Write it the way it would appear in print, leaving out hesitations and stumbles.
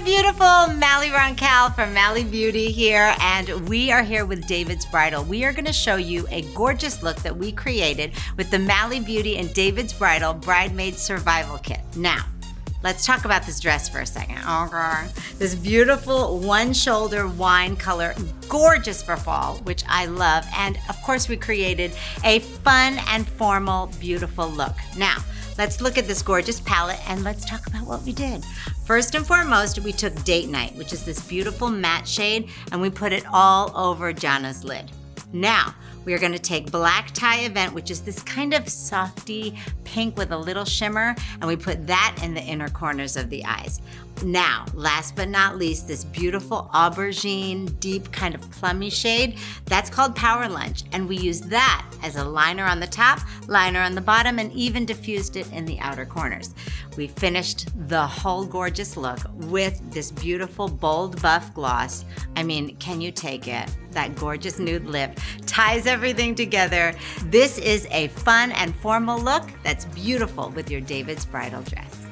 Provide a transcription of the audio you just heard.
beautiful, Mally Roncal from Mally Beauty here, and we are here with David's Bridal. We are going to show you a gorgeous look that we created with the Mally Beauty and David's Bridal Bridesmaid Survival Kit. Now, let's talk about this dress for a second. Okay. This beautiful one-shoulder wine color, gorgeous for fall, which I love. And of course, we created a fun and formal, beautiful look. Now, let's look at this gorgeous palette and let's talk about what we did. First and foremost, we took Date Night, which is this beautiful matte shade, and we put it all over Jana's lid. Now, we are gonna take Black Tie Event, which is this kind of softy pink with a little shimmer, and we put that in the inner corners of the eyes. Now, last but not least, this beautiful aubergine, deep kind of plummy shade, that's called Power Lunch, and we use that as a liner on the top, liner on the bottom, and even diffused it in the outer corners. We finished the whole gorgeous look with this beautiful bold buff gloss. I mean, can you take it? That gorgeous nude lip ties everything together. This is a fun and formal look that's beautiful with your David's Bridal dress.